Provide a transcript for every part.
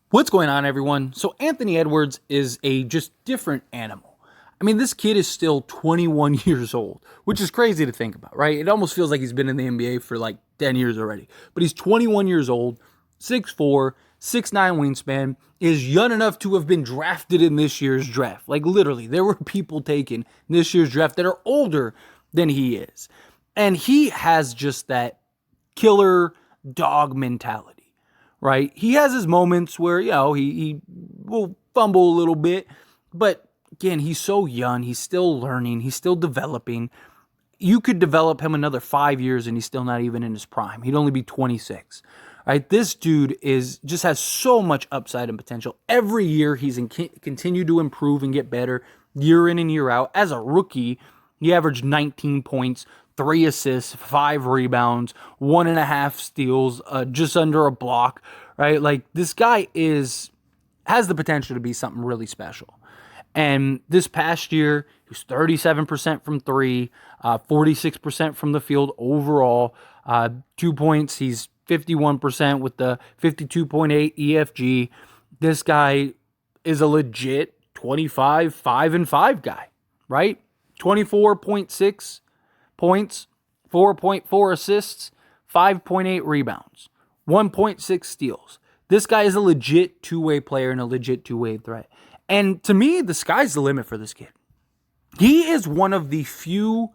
What's going on, everyone? So Anthony Edwards is a just different animal. I mean, this kid is still 21 years old, which is crazy to think about, right? It almost feels like he's been in the NBA for like 10 years already. But he's 21 years old, 6'4", 6'9" wingspan, is young enough to have been drafted in this year's draft. Like literally, there were people taken in this year's draft that are older than he is. And he has just that killer dog mentality, right? He has his moments where, he will fumble a little bit, but again, he's so young. He's still learning. He's still developing. You could develop him another 5 years and he's still not even in his prime. He'd only be 26, right? This dude just has so much upside and potential. Every year he's continued to improve and get better year in and year out. As a rookie, he averaged 19 points, 3 assists, 5 rebounds, 1.5 steals, just under a block, right? Like, this guy has the potential to be something really special. And this past year, he was 37% from 3, 46% from the field overall. 2 points, he's 51% with the 52.8 EFG. This guy is a legit 25, 5-5 guy, right? 24.6 points, 4.4 assists, 5.8 rebounds, 1.6 steals. This guy is a legit two-way player and a legit two-way threat. And to me, the sky's the limit for this kid. He is one of the few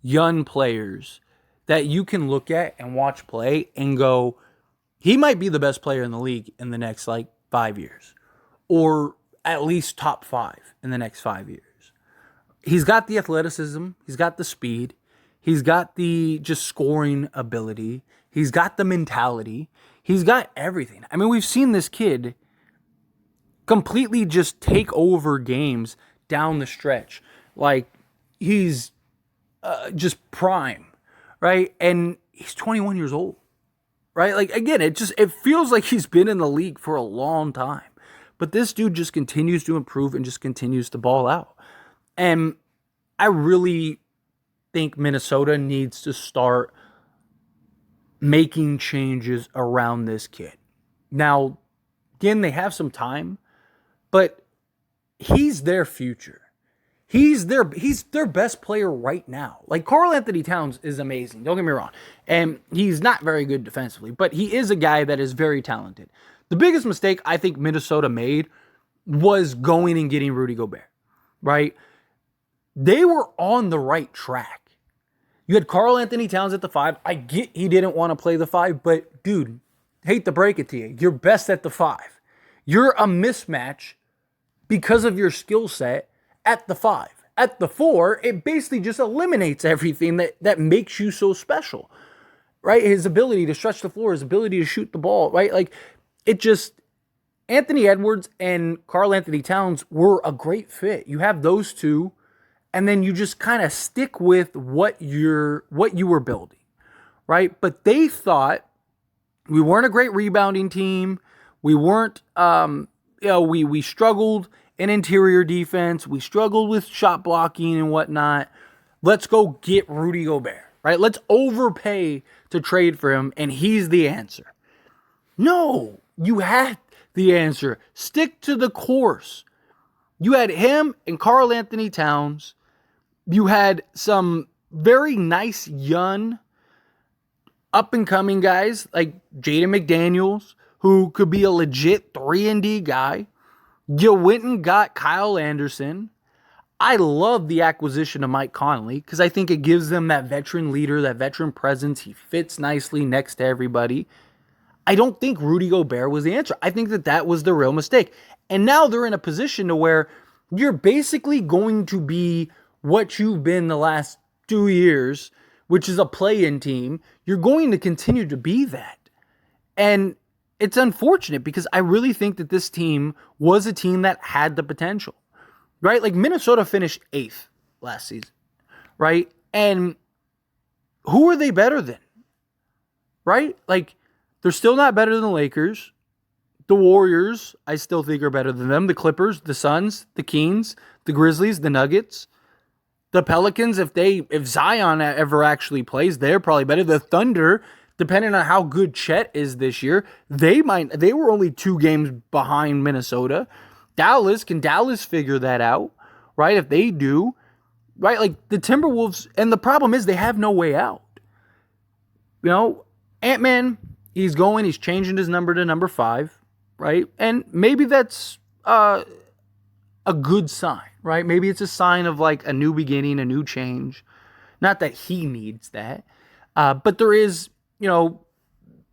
young players that you can look at and watch play and go, he might be the best player in the league in the next 5 years, or at least top 5 in the next 5 years. He's got the athleticism. He's got the speed. He's got the just scoring ability. He's got the mentality. He's got everything. I mean, we've seen this kid completely just take over games down the stretch. Like, he's just prime, right? And he's 21 years old, right? Like, again, it feels like he's been in the league for a long time. But this dude just continues to improve and just continues to ball out. And I really think Minnesota needs to start making changes around this kid. Now, again, they have some time, but he's their future. He's their best player right now. Like, Karl Anthony Towns is amazing, don't get me wrong. And he's not very good defensively, but he is a guy that is very talented. The biggest mistake I think Minnesota made was going and getting Rudy Gobert, right? They were on the right track. You had Karl Anthony Towns at the 5. I get he didn't want to play the 5, but dude, hate to break it to you, you're best at the 5. You're a mismatch because of your skill set at the 5. At the 4, it basically just eliminates everything that makes you so special, right? His ability to stretch the floor, his ability to shoot the ball, right? Like, it just, Anthony Edwards and Karl Anthony Towns were a great fit. You have those two, and then you just kind of stick with what you were building, right? But they thought we weren't a great rebounding team. We weren't, we struggled in interior defense. We struggled with shot blocking and whatnot. Let's go get Rudy Gobert, right? Let's overpay to trade for him, and he's the answer. No, you had the answer. Stick to the course. You had him and Karl Anthony Towns. You had some very nice young up-and-coming guys like Jaden McDaniels, who could be a legit 3-and-D guy. You went and got Kyle Anderson. I love the acquisition of Mike Conley because I think it gives them that veteran leader, that veteran presence. He fits nicely next to everybody. I don't think Rudy Gobert was the answer. I think that was the real mistake. And now they're in a position to where you're basically going to be what you've been the last 2 years, which is a play-in team. You're going to continue to be that. And it's unfortunate because I really think that this team was a team that had the potential, right? Like, Minnesota finished 8th last season, right? And who are they better than, right? Like, they're still not better than the Lakers. The Warriors, I still think, are better than them. The Clippers, the Suns, the Kings, the Grizzlies, the Nuggets. The Pelicans, if Zion ever actually plays, they're probably better. The Thunder, depending on how good Chet is this year, they were only 2 games behind Minnesota. Can Dallas figure that out, right? If they do, right? Like the Timberwolves, and the problem is they have no way out. Ant-Man, he's changing his number to number 5, right? And maybe that's a good sign, right? Maybe it's a sign of like a new beginning, a new change. Not that he needs that, but there is,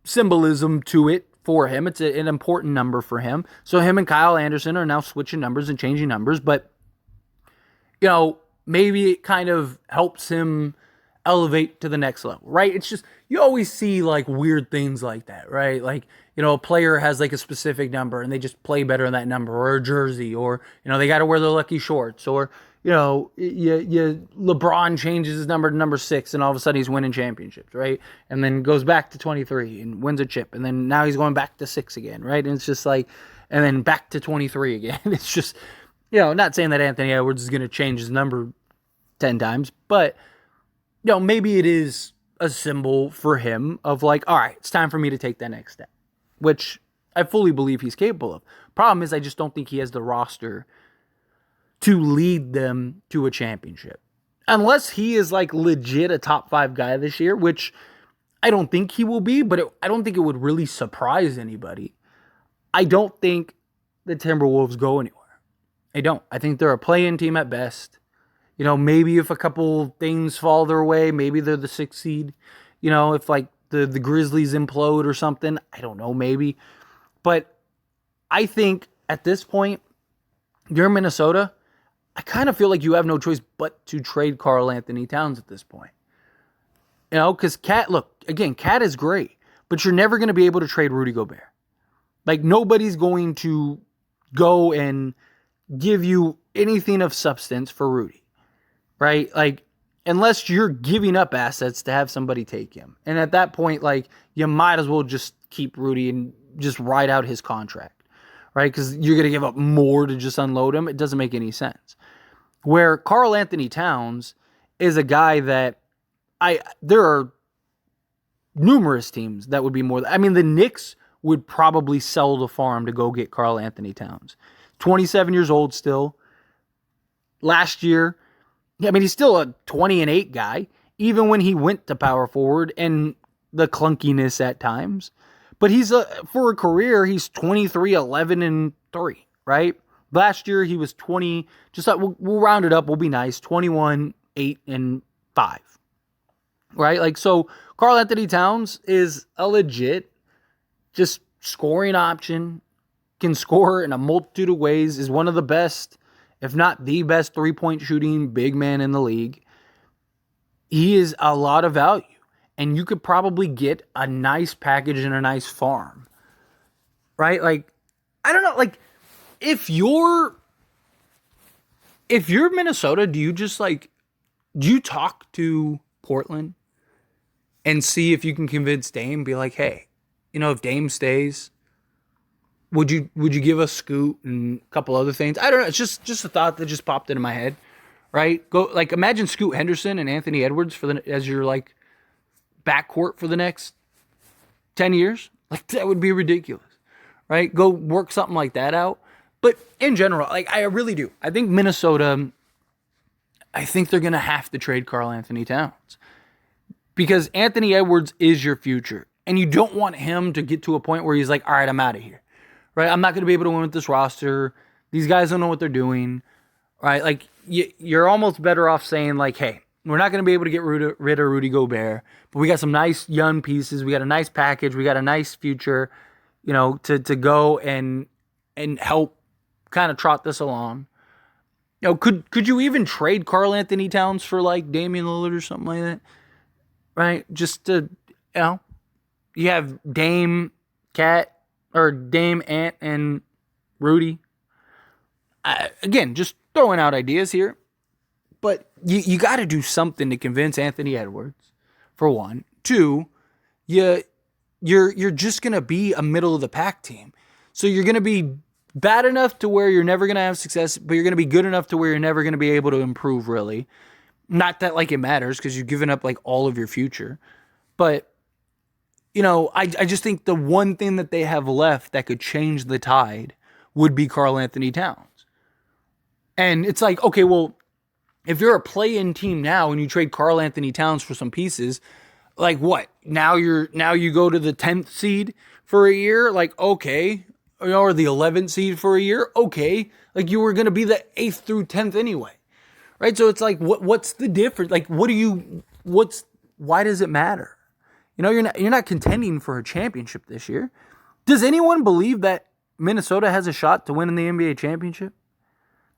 symbolism to it for him. It's an important number for him. So him and Kyle Anderson are now switching numbers and changing numbers, but, maybe it kind of helps him elevate to the next level, right? It's just, you always see like weird things like that, right? Like, a player has like a specific number and they just play better in that number, or a jersey, or, they got to wear their lucky shorts, or, LeBron changes his number to number 6 and all of a sudden he's winning championships, right? And then goes back to 23 and wins a chip. And then now he's going back to 6 again, right? And it's just like, and then back to 23 again. It's just, not saying that Anthony Edwards is going to change his number 10 times, but, maybe it is a symbol for him of like, all right, it's time for me to take that next step, which I fully believe he's capable of. Problem is, I just don't think he has the roster to lead them to a championship. Unless he is like legit a top 5 guy this year, which I don't think he will be, but I don't think it would really surprise anybody. I don't think the Timberwolves go anywhere. I don't. I think they're a play-in team at best. Maybe if a couple things fall their way, maybe they're the 6th seed. If like the Grizzlies implode or something, I don't know, maybe. But I think at this point, you're Minnesota, I kind of feel like you have no choice but to trade Karl Anthony Towns at this point. Because Cat is great, but you're never going to be able to trade Rudy Gobert. Like, nobody's going to go and give you anything of substance for Rudy, right? Like, unless you're giving up assets to have somebody take him. And at that point, like, you might as well just keep Rudy and just ride out his contract, right? Because you're going to give up more to just unload him. It doesn't make any sense. Where Karl Anthony Towns is a guy that there are numerous teams that would be more. I mean, the Knicks would probably sell the farm to go get Karl Anthony Towns. 27 years old still. Last year, he's still a 20-8 guy, even when he went to power forward and the clunkiness at times. But for a career, he's 23, 11, and 3, right? Last year, he was 20, just like, we'll round it up, we'll be nice, 21, 8, and 5, right? Like, so Karl Anthony Towns is a legit, just scoring option, can score in a multitude of ways, is one of the best, if not the best, 3-point shooting big man in the league. He is a lot of value, and you could probably get a nice package and a nice farm, right? Like, I don't know, like, if you're Minnesota, do you talk to Portland and see if you can convince Dame, be like, hey, if Dame stays, would you give us Scoot and a couple other things? I don't know. It's just a thought that just popped into my head, right? Go, like, imagine Scoot Henderson and Anthony Edwards as your like backcourt for the next 10 years. Like, that would be ridiculous, right? Go work something like that out. But in general, like, I really do. I think Minnesota, I think they're going to have to trade Karl Anthony Towns. Because Anthony Edwards is your future. And you don't want him to get to a point where he's like, all right, I'm out of here. Right? I'm not going to be able to win with this roster. These guys don't know what they're doing. Right? Like, you're almost better off saying, like, hey, we're not going to be able to get rid of Rudy Gobert. But we got some nice young pieces. We got a nice package. We got a nice future, to go and help kind of trot this along. Could you even trade Karl Anthony Towns for like Damian Lillard or something like that? Right? Just to, you have Dame, Ant, and Rudy. Again, just throwing out ideas here. But you got to do something to convince Anthony Edwards, for one. 2, you're just going to be a middle of the pack team. So you're going to be bad enough to where you're never going to have success, but you're going to be good enough to where you're never going to be able to improve, really. Not that, like, it matters, because you've given up, like, all of your future. But I just think the one thing that they have left that could change the tide would be Karl Anthony Towns. And it's like, okay, well, if you're a play-in team now and you trade Karl Anthony Towns for some pieces, like what? Now you go to the 10th seed for a year? Like, okay. Or the 11th seed for a year? Okay. Like, you were going to be the 8th through 10th anyway. Right? So it's like, what's the difference? Like, why does it matter? You're not contending for a championship this year. Does anyone believe that Minnesota has a shot to win in the NBA championship?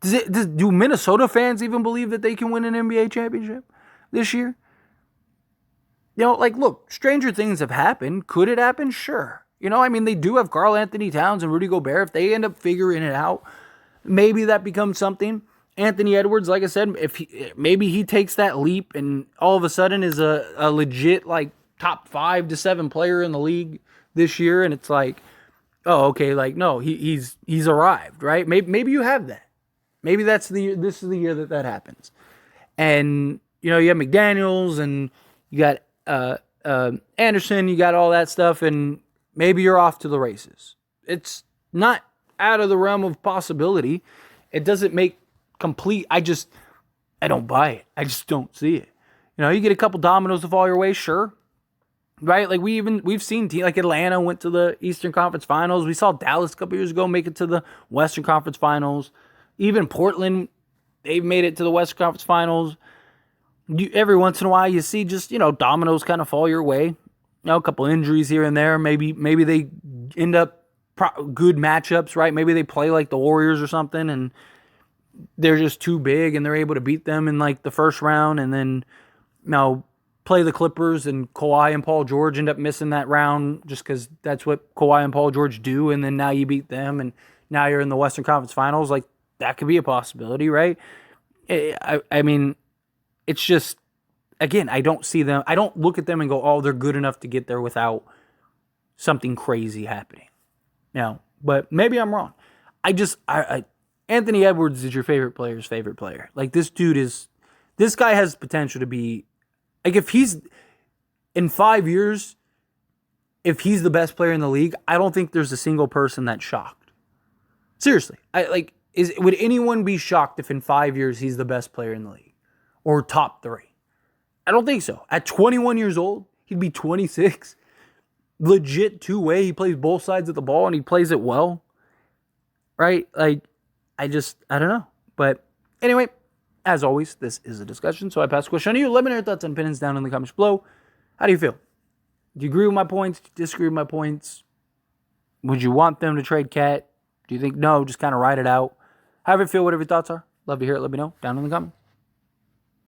Do Minnesota fans even believe that they can win an NBA championship this year? Look, stranger things have happened. Could it happen? Sure. They do have Karl Anthony Towns and Rudy Gobert. If they end up figuring it out, maybe that becomes something. Anthony Edwards, like I said, maybe he takes that leap and all of a sudden is a legit top 5 to 7 player in the league this year, and it's like, oh, okay, no, he's arrived, right? Maybe you have that. Maybe this is the year that happens. And you have McDaniels and you got Anderson, you got all that stuff, and maybe you're off to the races. It's not out of the realm of possibility. It doesn't make complete. I don't buy it. I just don't see it. You get a couple dominoes to fall your way, sure. Right? Like we've seen teams like Atlanta went to the Eastern Conference Finals. We saw Dallas a couple years ago make it to the Western Conference Finals. Even Portland, they've made it to the Western Conference Finals. Every once in a while, you see just, dominoes kind of fall your way. A couple injuries here and there. Maybe they end up good matchups, right? Maybe they play like the Warriors or something, and they're just too big, and they're able to beat them in the first round, and then play the Clippers, and Kawhi and Paul George end up missing that round just because that's what Kawhi and Paul George do, and then now you beat them, and now you're in the Western Conference Finals. That could be a possibility, right? It's just, again, I don't see them. I don't look at them and go, oh, they're good enough to get there without something crazy happening. But maybe I'm wrong. Anthony Edwards is your favorite player's favorite player. This guy has potential to be, if he's, in 5 years, if he's the best player in the league, I don't think there's a single person that's shocked. Seriously. Would anyone be shocked if in 5 years he's the best player in the league? Or top 3? I don't think so. At 21 years old, he'd be 26. Legit two-way. He plays both sides of the ball and he plays it well. Right? I don't know. But anyway, as always, this is a discussion. So I pass the question to you. Let me know your thoughts and opinions down in the comments below. How do you feel? Do you agree with my points? Do you disagree with my points? Would you want them to trade Cat? Do you think no? Just kind of ride it out. However you feel, whatever your thoughts are. Love to hear it. Let me know down in the comments.